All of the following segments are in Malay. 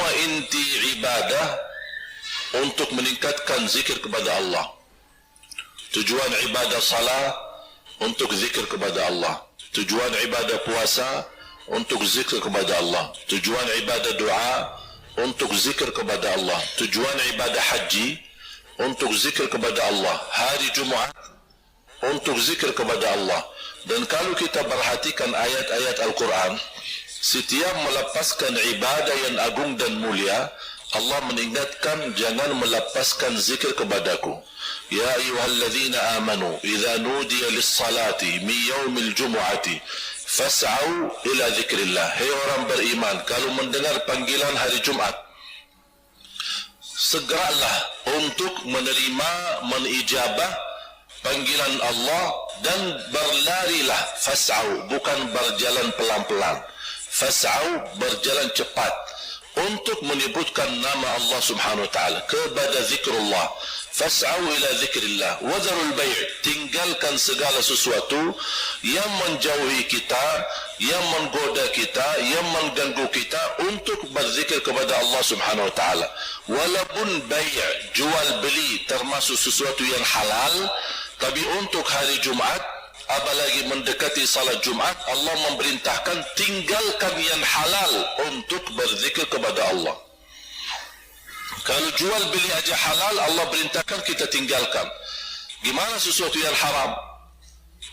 semua inti ibadah untuk meningkatkan zikir kepada Allah. Tujuan ibadah salat untuk zikir kepada Allah. Tujuan ibadah puasa untuk zikir kepada Allah. Tujuan ibadah doa untuk zikir kepada Allah. Tujuan ibadah haji untuk zikir kepada Allah. Hari Jumaat untuk zikir kepada Allah. Dan kalau kita perhatikan ayat-ayat Al-Quran, setiap melepaskan ibadah yang agung dan mulia, Allah mengingatkan jangan melepaskan zikir kepadaku. Ya ayyuhalladzina amanu idza nudiya lis-salati min yaumil jumu'ati fas'au ila dzikrillah. Hai orang beriman, kalau mendengar panggilan hari Jumat, segeralah untuk menerima, menijabah panggilan Allah dan berlarilah. Fas'au, bukan berjalan pelan-pelan. Fas'au, berjalan cepat untuk menyebutkan nama Allah Subhanahu wa taala, kepada zikrullah. Fas'au ila zikrillah wa dharul bai', tinggalkan segala sesuatu yang menjauhi kita, yang menggoda kita, yang mengganggu kita untuk berzikir kepada Allah Subhanahu wa taala. Walaupun bai', jual beli, termasuk sesuatu yang halal, tapi untuk hari Jumat, apalagi mendekati salat Jumat, Allah memerintahkan tinggalkan yang halal untuk berzikir kepada Allah. Kalau jual beli aja halal, Allah perintahkan kita tinggalkan. Gimana sesuatu yang haram?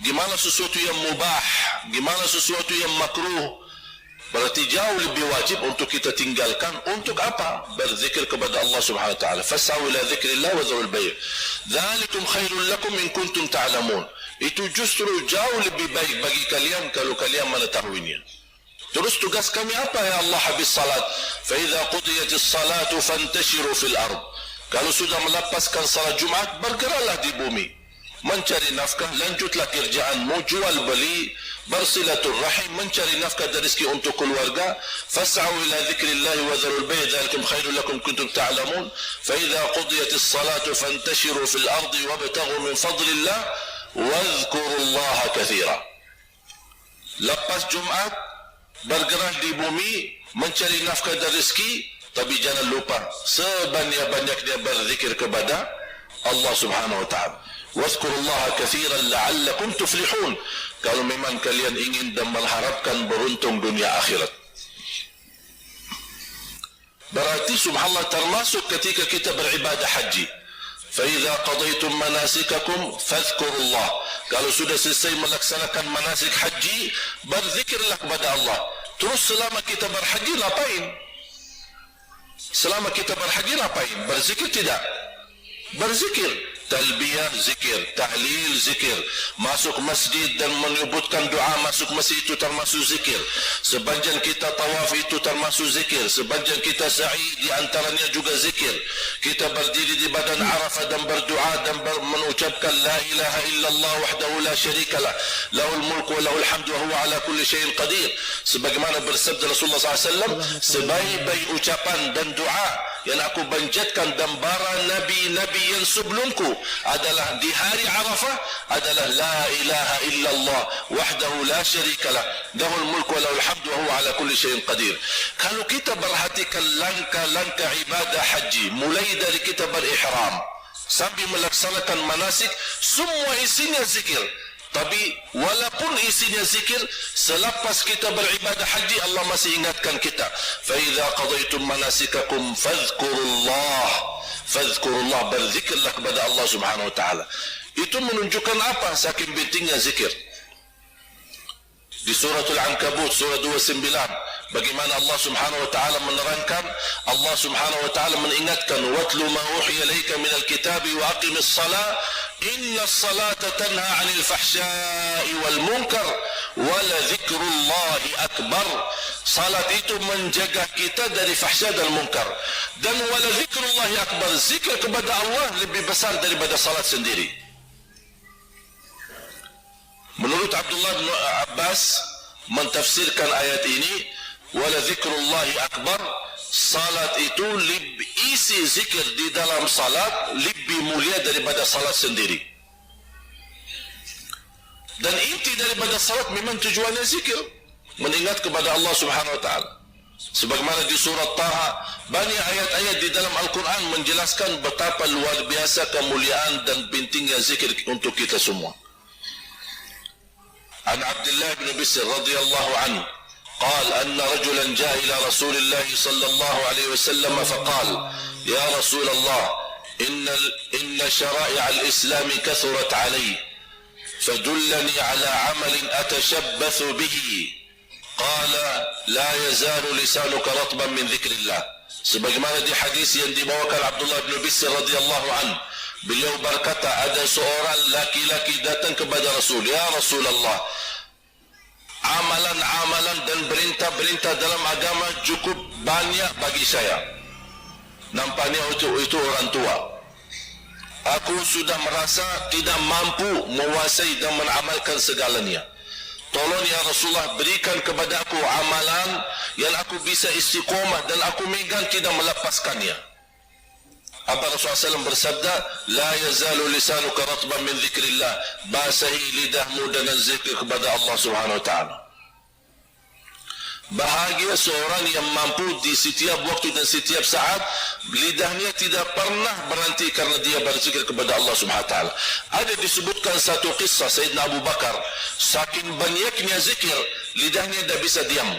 Gimana sesuatu yang mubah? Gimana sesuatu yang makruh? Berarti jauh lebih wajib untuk kita tinggalkan. Untuk apa? Berzikir kepada Allah Subhanahu wa taala. Fas'au ila dzikrillah wa dzarul bai'. Dzalikum khairul lakum in kuntum ta'lamun. Itu justru jauh lebih baik bagi kalian kalau kalian mengetahuinya. Terus tugas kami apa ya Allah habis salat? Fa idza qudiyatis salatu fantashiru fil ard. Kalau sudah melepaskan salat Jumat, bergeraklah di bumi, mencari nafkah, lanjutlah kerjaanmu, jual beli, bersilaturrahim, mencari nafkah dan rezeki untuk keluarga. Fas'au ila dzikrillah wa dzarul bai', dzalikum khairul lakum kuntum ta'lamun. Fa idza qudiyatis salatu fantashiru fil ardi wabtaghu min fadlillah wadhkurullaha katsira. Lepas Jumat, bergerak di bumi, mencari nafkah dan rezeki, tapi jangan lupa sebanyak-banyaknya berzikir kepada Allah Subhanahu wa taala. Wadhkurullaha katsiran la'allakum tuflihun. Kalau memang kalian ingin dan mengharapkan beruntung dunia akhirat. Berarti subhanallah termasuk ketika kita beribadah haji. فَإِذَا قَضَيْتُمْ مَنَاسِكَكُمْ فَاذْكُرُوا اللَّهِ. Kalau sudah selesai melaksanakan manasik haji, berzikirlah kepada Allah. Terus selama kita berhaji ngapain? Selama kita berhaji ngapain? Berzikir tidak? Berzikir. Talbiyah zikir, tahlil zikir, masuk masjid dan menyebutkan doa masuk masjid itu termasuk zikir. Sepanjang kita tawaf itu termasuk zikir. Sepanjang kita sa'i di antaranya juga zikir. Kita berdiri di badan Arafah dan berdoa dan mengucapkan la ilaha illallah wahdahu la syarikalah, lahul mulku wa lahul hamdu wa huwa ala kulli syai'in qadir. Sebagaimana bersabda Rasulullah SAW, sebaik-baik ucapan dan doa yang aku panjatkan dan para nabi-nabi yang sebelumku adalah di hari Arafah adalah la ilaha illallah wahdahu la syarikalah, lahul mulku wa lahul hamdu wa huwa ala kulli syai'in qadir. Kalau kita perhatikan langkah-langkah ibadah haji, mulai dari kita berihram sampai melaksanakan manasik, semua isinya zikir. Tapi walaupun isinya zikir, selepas kita beribadah haji, Allah masih ingatkan kita, fa idza qadaytum manasikakum fadhkurullah. Fadhkurullah, berzikirlah kepada Allah Subhanahu wa taala. Itu menunjukkan apa? Saking pentingnya zikir. Di suratul Ankabut surah 29, bagaimana Allah Subhanahu wa taala menerangkan, Allah Subhanahu wa taala mengingatkan, watlu ma uhiya ilaika minal kitabi wa aqimis shalah inna as-salata tanha 'anil fahsya'i wal munkar wa la dzikrullahi akbar. Salat itu menjaga kita dari fahsya dan munkar, dan wa la dzikrullahi akbar, zikir kepada Allah lebih besar daripada salat sendiri. Menurut Abdullah bin Abbas mentafsirkan ayat ini, wala dzikrullahi akbar, salat itu isi zikir di dalam salat lebih mulia daripada salat sendiri. Dan inti daripada salat memang tujuannya zikir, mengingat kepada Allah Subhanahu wa taala. Sebagaimana di surat Taha, banyak ayat-ayat di dalam Al-Quran menjelaskan betapa luar biasa kemuliaan dan pentingnya zikir untuk kita semua. An Abdullah bin Bisr radhiyallahu anhu قال أن رجلا جاء إلى رسول الله صلى الله عليه وسلم فقال يا رسول الله إن شرائع الإسلام كثرت علي فدلني على عمل أتشبث به قال لا يزال لسانك رطبا من ذكر الله. Sebagaimana di hadis yang dibawakan Abdullah bin Bisr radhiyallahu anhu, beliau berkata, ada seorang laki-laki datang kepada Rasul, ya Rasulullah, amalan-amalan dan perintah-perintah dalam agama cukup banyak bagi saya. Nampaknya itu orang tua. Aku sudah merasa tidak mampu menguasai dan mengamalkan segalanya. Tolong ya Rasulullah, berikan kepada aku amalan yang aku bisa istiqomah dan aku megang tidak melepaskannya. Apa Rasulullah SAW bersabda, la yazalu lisanuka ratban min zikrillah, basahi lidahmu dengan zikir kepada Allah Subhanahu wa taala. Bahagia seorang yang mampu di setiap waktu dan setiap saat lidahnya tidak pernah berhenti karena dia berzikir kepada Allah Subhanahu wa taala. Ada disebutkan satu kisah Sayyidina Abu Bakar, saking banyaknya zikir lidahnya tidak bisa diam.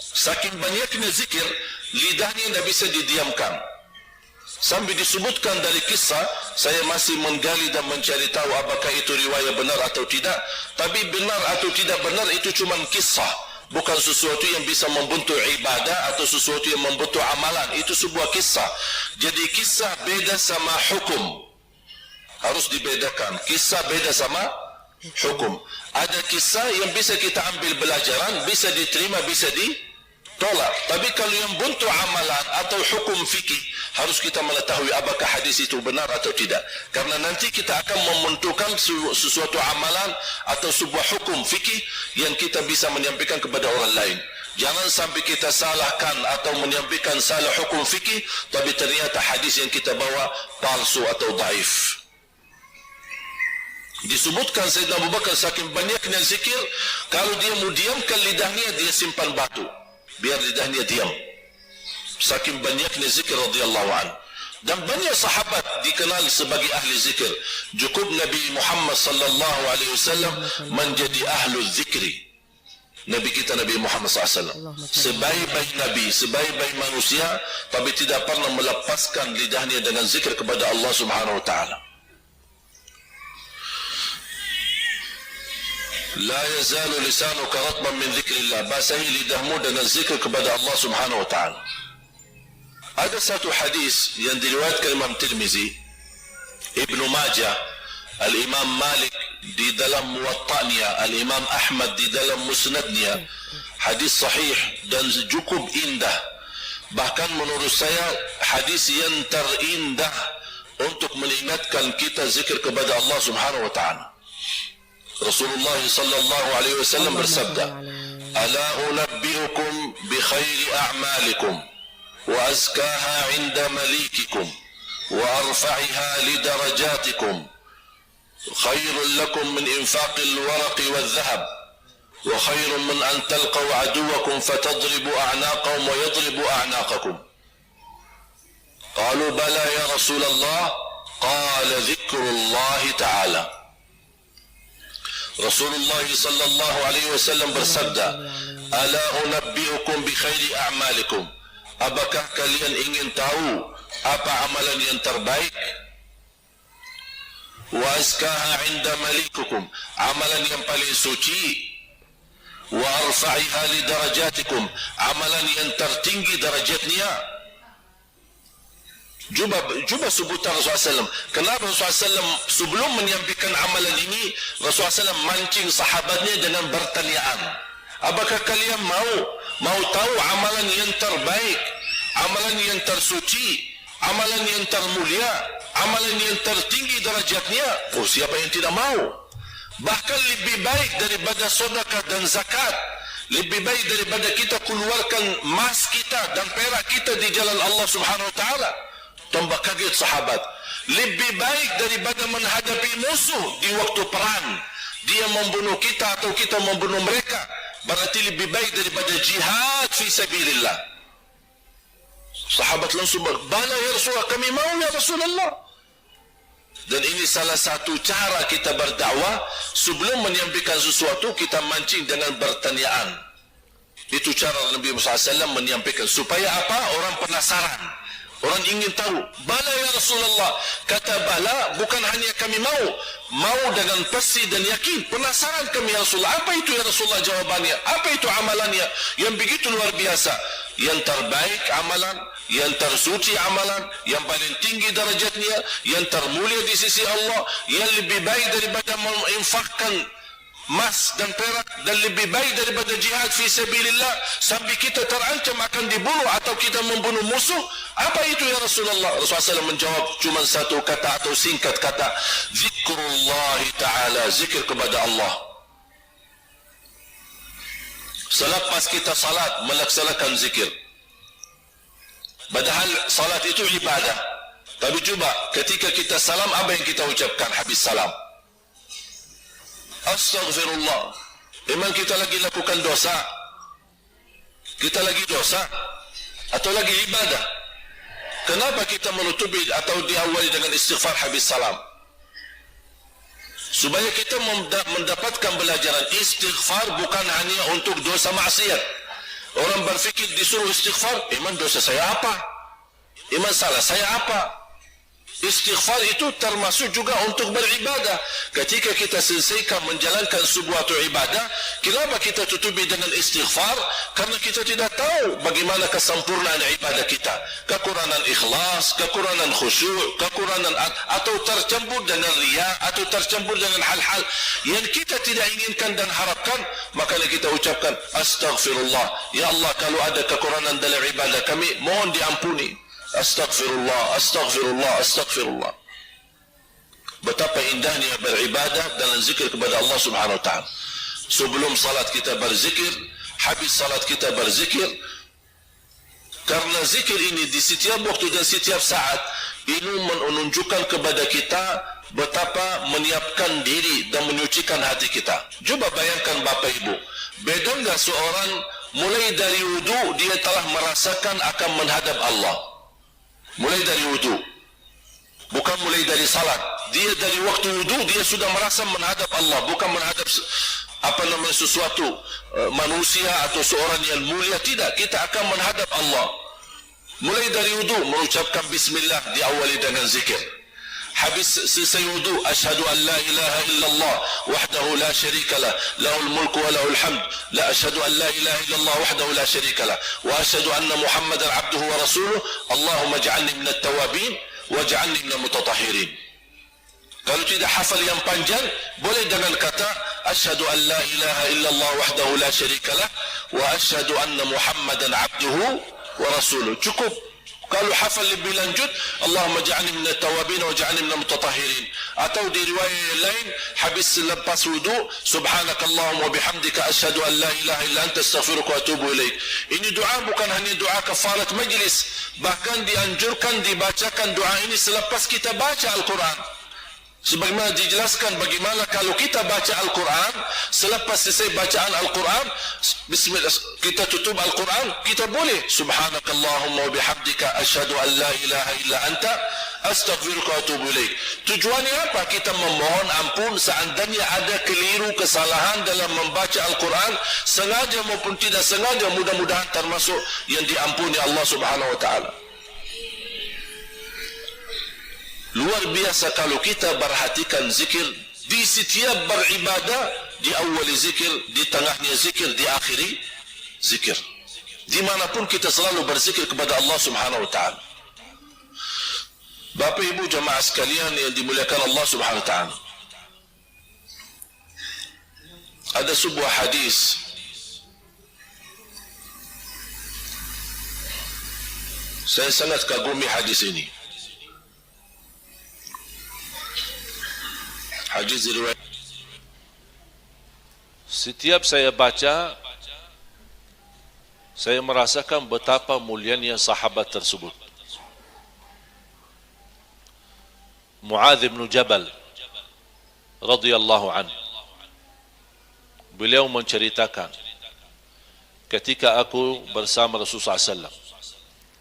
Saking banyaknya zikir lidahnya tidak bisa didiamkan. Sampai disebutkan dari kisah, saya masih menggali dan mencari tahu apakah itu riwayat benar atau tidak. Tapi benar atau tidak benar itu cuma kisah, bukan sesuatu yang bisa membentuk ibadah atau sesuatu yang membentuk amalan. Itu sebuah kisah. Jadi kisah beda sama hukum. Harus dibedakan. Kisah beda sama hukum. Ada kisah yang bisa kita ambil pelajaran, bisa diterima, bisa ditolak. Tapi kalau yang bentuk amalan atau hukum fikih, harus kita mengetahui apakah hadis itu benar atau tidak. Karena nanti kita akan mementukan sesuatu amalan atau sebuah hukum fikih yang kita bisa menyampaikan kepada orang lain. Jangan sampai kita salahkan atau menyampaikan salah hukum fikih, tapi ternyata hadis yang kita bawa palsu atau daif. Disebutkan Sayyidina Abu Bakar saking banyaknya zikir, kalau dia mau diamkan lidahnya, dia simpan batu biar lidahnya diam. Saking banyaknya zikir radhiyallahu anhu. Dan banyak sahabat dikenal sebagai ahli zikir. Cukup Nabi Muhammad sallallahu alaihi wasallam menjadi ahlu zikri. Nabi kita Nabi Muhammad SAW, sebaik-baik Nabi, sebaik-baik manusia, tapi tidak pernah melepaskan lidahnya dengan zikir kepada Allah Subhanahu wa taala. La yazalu lisanuka ratban min dzikrillah, basahi lidahmu dengan zikir kepada Allah Subhanahu wa taala. Ada satu hadis yang diriwayatkan Imam Tirmizi, Ibnu Majah, Al-Imam Malik di dalam Muwatta'nya, Al-Imam Ahmad di dalam Musnadnya. Hadis sahih dan cukup indah. Bahkan menurut saya hadis yang terindah untuk mengingatkan kita zikir kepada Allah Subhanahu wa taala. Rasulullah sallallahu alaihi wasallam bersabda, "Ala unabbiukum bi khairi a'malikum wa azkaha 'inda malikikum wa arfa'iha li darajatikum. Khairun lakum min infaqil waraqi wal dhahab wa khairun min an talqaw aduwakum fatadribu a'naqahum wa yadribu a'naqakum." Qalu bala ya Rasulullah, qala dhikrullah ta'ala. Rasulullah sallallahu alaihi wasallam bersabda, "Ala unabbiukum bi khairi a'malikum." Apakah kalian ingin tahu apa amalan yang terbaik? Wa azkaha 'inda malikukum, amalan yang paling suci. Wa arfa'iha li darajatikum, amalan yang tertinggi derajatnya. Cuba sebutan Rasulullah SAW. Kenapa Rasulullah SAW sebelum menyampaikan amalan ini, Rasulullah SAW mancing sahabatnya dengan pertanyaan. Apakah kalian mau tahu amalan yang terbaik, amalan yang tersuci, amalan yang termulia, amalan yang tertinggi derajatnya? Oh, siapa yang tidak mau? Bahkan lebih baik daripada sedekah dan zakat, lebih baik daripada kita keluarkan emas kita dan perak kita di jalan Allah Subhanahu wa taala. Tambah kaget sahabat. Lebih baik daripada menghadapi musuh di waktu perang, dia membunuh kita atau kita membunuh mereka. berarti lebih baik daripada jihad fi sabilillah. Sahabat langsung bala ya Rasulullah, kami mau ya Rasulullah. Dan ini salah satu cara kita berdakwah. Sebelum menyampaikan sesuatu, kita mancing dengan bertanyaan. Itu cara Nabi Muhammad SAW menyampaikan. Supaya apa? Orang penasaran. Orang ingin tahu. Bala ya Rasulullah. Kata bala, bukan hanya kami mau. Mau dengan pasti dan yakin. Penasaran kami ya Rasulullah. Apa itu ya Rasulullah jawabannya? Apa itu amalannya? Yang begitu luar biasa. Yang terbaik amalan, yang tersuci amalan, yang paling tinggi darajatnya, yang termulia di sisi Allah, yang lebih baik daripada menginfakkan emas dan perak, dan lebih baik daripada jihad fi sabilillah, sampai kita terancam akan dibunuh atau kita membunuh musuh. Apa itu ya Rasulullah? Rasulullah SAW menjawab cuma satu kata atau singkat kata, zikrullah ta'ala, zikir kepada Allah. Selepas kita salat melaksanakan zikir. Padahal salat itu ibadah. Tapi coba ketika kita salam, apa yang kita ucapkan habis salam? Astaghfirullah. Memang kita lagi lakukan dosa? Kita lagi dosa? Atau lagi ibadah? Kenapa kita menutupi atau diawali dengan istighfar habis salam? Supaya kita mendapatkan pelajaran istighfar bukan hanya untuk dosa maksiat. Orang berfikir disuruh istighfar, iman dosa saya apa? Iman salah saya apa? Istighfar itu termasuk juga untuk beribadah. Ketika kita selesaikan menjalankan sebuah ibadah, kenapa kita tutupi dengan istighfar? Karena kita tidak tahu bagaimana kesempurnaan ibadah kita. Kekurangan ikhlas, kekurangan khusyuk, kekurangan atau tercampur dengan riya, atau tercampur dengan hal-hal yang kita tidak inginkan dan harapkan, makanya kita ucapkan astaghfirullah. Ya Allah, kalau ada kekurangan dalam ibadah kami, mohon diampuni. Astaghfirullah, astaghfirullah, astaghfirullah. Betapa indahnya beribadah dalam zikir kepada Allah Subhanahu wa taala. Sebelum salat kita berzikir, habis salat kita berzikir. Karena zikir ini di setiap waktu dan setiap saat ini menunjukkan kepada kita betapa menyiapkan diri dan menyucikan hati kita. Coba bayangkan Bapak Ibu, beda enggak seorang mulai dari wudu dia telah merasakan akan menghadap Allah. Mulai dari wudu, bukan mulai dari salat. Dia dari waktu wudu dia sudah merasa menghadap Allah, bukan menghadap sesuatu manusia atau seorang yang mulia. Tidak, kita akan menghadap Allah. Mulai dari wudu mengucapkan bismillah, diawali dengan zikir. Habis selesai wudu, asyhadu an la ilaha illallah wahdahu la syarika lah, lahul mulku wa lahul hamd, la asyhadu an la ilaha illallah wahdahu la syarika lah, wa asyhadu anna muhammadan abduhu wa rasuluh, Allahumma ja'alni minat tawabin wa ja'alni minal mutatahhirin. Kalau tidak hafal yang panjang, boleh dengan kata asyhadu an la ilaha illallah wahdahu la syarika lah wa asyhadu anna muhammadan abduhu wa rasuluh. Cukup. Kalau hafal lebih lanjut, Allahumma ja'alni minat tawabin wa ja'alni minal mutatahhirin. Atau di riwayat lain, habis selepas wudu, subhanakallahumma wa bihamdika asyhadu an la ilaha illa anta astaghfiruka wa atubu ilaik. Ini doa bukan hanya doa kafarat majlis, bahkan dianjurkan dibacakan doa ini selepas kita baca Al-Quran. Sebagaimana dijelaskan bagaimana kalau kita baca Al-Quran, selepas selesai bacaan Al-Quran, bismillah, kita tutup Al-Quran, kita boleh subhanakallahumma wa bihamdika asyhadu an la ilaha illa anta astaghfiruka wa atubu ilaik. Tujuannya apa? Kita memohon ampun seandainya ada keliru kesalahan dalam membaca Al-Quran, sengaja maupun tidak sengaja, mudah-mudahan termasuk yang diampuni Allah Subhanahu wa taala. Luar biasa kalau kita perhatikan zikir di setiap beribadah, di awal zikir, di tengahnya zikir, di akhiri zikir. Dimanapun kita selalu berzikir kepada Allah Subhanahu wa taala. Bapak Ibu jamaah sekalian yang dimuliakan Allah Subhanahu wa taala, ada sebuah hadis saya sangat kagumi hadis ini. Hadis riwayat. Setiap saya baca, saya merasakan betapa mulianya sahabat tersebut. Muadz bin Jabal radhiyallahu anhu, beliau menceritakan ketika aku bersama Rasulullah SAW.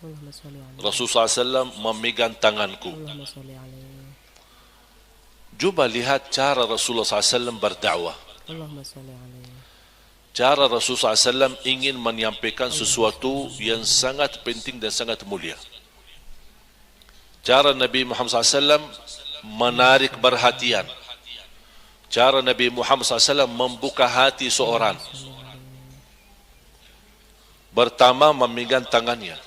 Allahumma salli alaihi. Rasulullah SAW memegang tanganku. Allahumma salli alaihi. Cuba lihat cara Rasulullah SAW berdakwah. Allahumma salli alaihi. Cara Rasulullah SAW ingin menyampaikan sesuatu yang sangat penting dan sangat mulia. Cara Nabi Muhammad SAW menarik perhatian. Cara Nabi Muhammad SAW membuka hati seorang. Pertama, memegang tangannya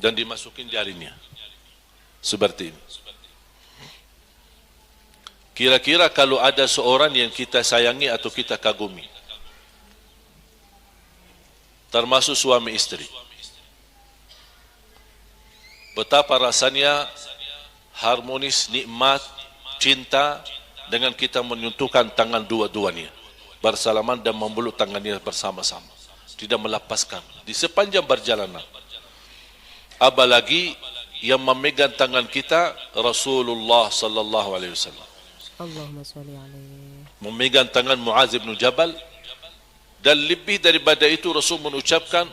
dan dimasukin jarinya seperti ini. Kira-kira kalau ada seorang yang kita sayangi atau kita kagumi, termasuk suami istri, betapa rasanya harmonis, nikmat, cinta dengan kita menyentuhkan tangan dua-duanya bersalaman dan memeluk tangannya bersama-sama, tidak melepaskan di sepanjang perjalanan. Apalagi yang memegang tangan kita Rasulullah sallallahu alaihi wasallam. Allahumma salli alaihi. Memegang tangan Muaz bin Jabal, dan lebih daripada itu Rasul mengucapkan,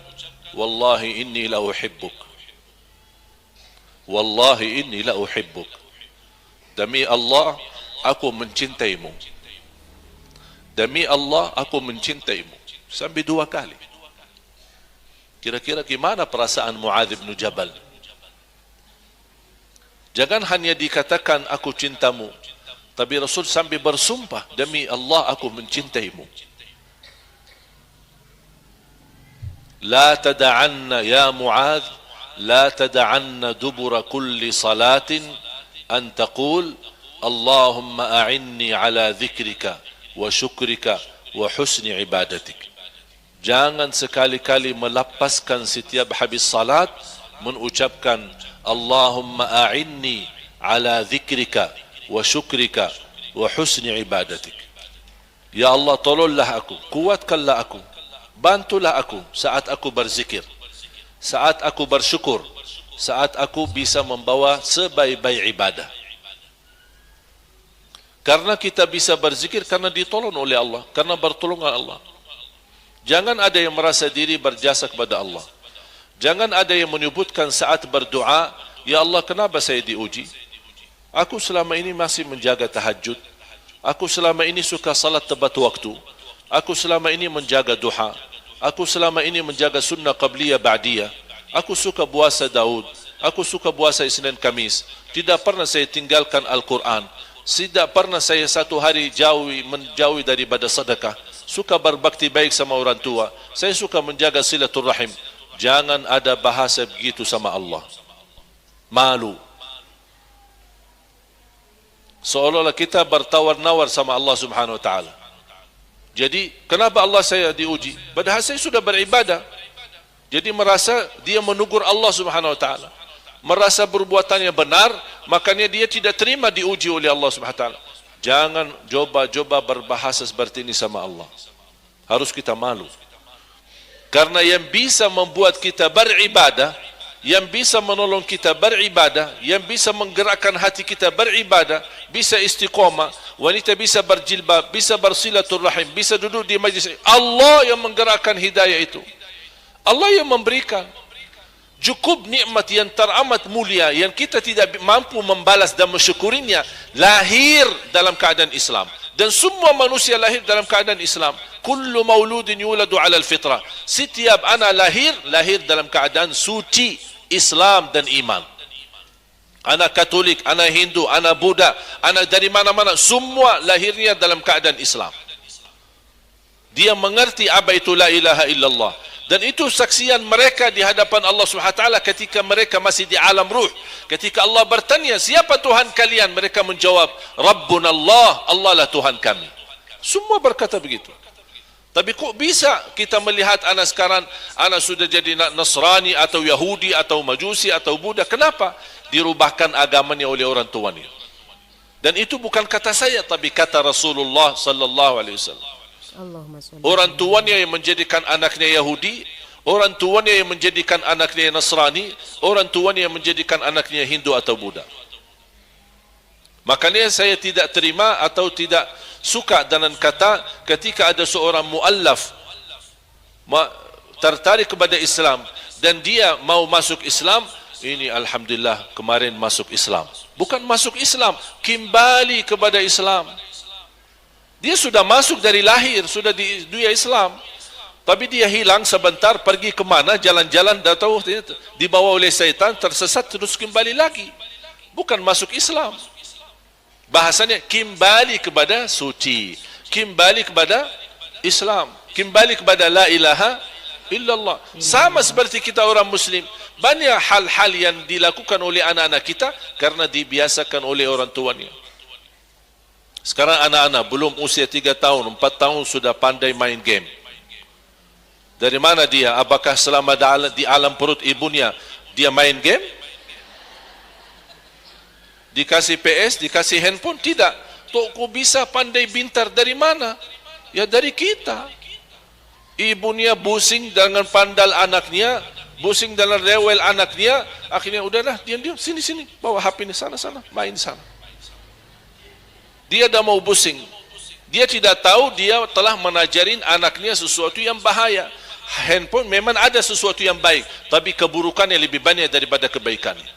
wallahi inni la uhibbuk, wallahi inni la uhibbuk, demi Allah aku mencintaimu, demi Allah aku mencintaimu, sampai 2 kali. Kira-kira gimana perasaan Muaz bin Jabal? Jangan hanya dikatakan aku cintamu, tapi Rasul sampai bersumpah, demi Allah aku mencintaimu. La tada'anna ya Mu'adh, la tada'anna dubura kulli salatin an taqul Allahumma a'inni ala dhikrika wa syukrika wa husni ibadatik. Jangan sekali-kali melepaskan setiap habis salat mengucapkan Allahumma a'inni ala dhikrika wa syukrika wa husni ibadatik. Ya Allah, tolonglah aku, kuatkanlah aku, bantulah aku saat aku berzikir, saat aku bersyukur, saat aku bisa membawa sebaik-baik ibadah. Karena kita bisa berzikir karena ditolong oleh Allah, karena bertolongan Allah. Jangan ada yang merasa diri berjasa kepada Allah. Jangan ada yang menyebutkan saat berdoa, ya Allah, kenapa saya diuji? Aku selama ini masih menjaga tahajud. Aku selama ini suka salat tepat waktu. Aku selama ini menjaga duha. Aku selama ini menjaga sunnah qabliyah ba'diyah. Aku suka puasa Daud. Aku suka puasa Isnin Kamis. Tidak pernah saya tinggalkan Al-Quran. Tidak pernah saya satu hari menjauhi daripada sedekah. Suka berbakti baik sama orang tua. Saya suka menjaga silaturrahim. Jangan ada bahasa begitu sama Allah. Malu. Seolah-olah kita bertawar-nawar sama Allah Subhanahu wa taala. Jadi, kenapa Allah saya diuji? Padahal saya sudah beribadah. Jadi merasa dia menegur Allah Subhanahu wa taala. Merasa perbuatannya benar, makanya dia tidak terima diuji oleh Allah Subhanahu wa taala. Jangan coba-coba berbahasa seperti ini sama Allah. Harus kita malu. Karena yang bisa membuat kita beribadah, yang bisa menolong kita beribadah, yang bisa menggerakkan hati kita beribadah, bisa istiqamah, wanita bisa berjilbab, bisa bersilaturrahim, bisa duduk di majlis, Allah yang menggerakkan hidayah itu. Allah yang memberikan. Cukup nikmat yang teramat mulia yang kita tidak mampu membalas dan mensyukurinya, lahir dalam keadaan Islam. Dan semua manusia lahir dalam keadaan Islam. Kullu mauludin yuladu ala al-fitrah. Setiap anak lahir dalam keadaan suci Islam dan iman. Anak Katolik, anak Hindu, anak Buddha, anak dari mana-mana, semua lahirnya dalam keadaan Islam. Dia mengerti apa itu la ilaha illallah. Dan itu saksian mereka di hadapan Allah SWT ketika mereka masih di alam ruh. Ketika Allah bertanya, siapa Tuhan kalian? Mereka menjawab, Rabbuna Allah, Allah lah Tuhan kami. Semua berkata begitu. Tapi kok bisa kita melihat anak sekarang, anak sudah jadi Nasrani atau Yahudi atau Majusi atau Buddha. Kenapa? Dirubahkan agamanya oleh orang tuanya. Dan itu bukan kata saya, tapi kata Rasulullah sallallahu alaihi wasallam. Orang tuanya yang menjadikan anaknya Yahudi, orang tuanya yang menjadikan anaknya Nasrani, orang tuanya yang menjadikan anaknya Hindu atau Buddha. Makanya saya tidak terima atau tidak suka dengan kata ketika ada seorang muallaf tertarik kepada Islam dan dia mau masuk Islam, ini alhamdulillah kemarin masuk Islam. Bukan masuk Islam, kembali kepada Islam. Dia sudah masuk dari lahir, sudah di dunia Islam. Tapi dia hilang sebentar, pergi ke mana, jalan-jalan, dah tahu dibawa oleh syaitan, tersesat, terus kembali lagi. Bukan masuk Islam. Bahasanya kembali kepada suci, kembali kepada Islam, kembali kepada la ilaha illallah. Sama seperti kita orang Muslim, banyak hal-hal yang dilakukan oleh anak-anak kita karena dibiasakan oleh orang tuanya. Sekarang anak-anak belum usia 3 tahun, 4 tahun sudah pandai main game. Dari mana dia? Apakah selama di alam perut ibunya dia main game? Dikasih PS, dikasih handphone? Tidak. Kok bisa pandai pintar dari mana? Ya dari kita. Ibunya pusing dengan pandal anaknya, pusing dengan rewel anaknya, akhirnya udahlah, diam-diam, sini, bawa HP ni sana, main di sana. Dia dah mau pusing. Dia tidak tahu dia telah menajarin anaknya sesuatu yang bahaya. Handphone memang ada sesuatu yang baik, tapi keburukannya lebih banyak daripada kebaikan.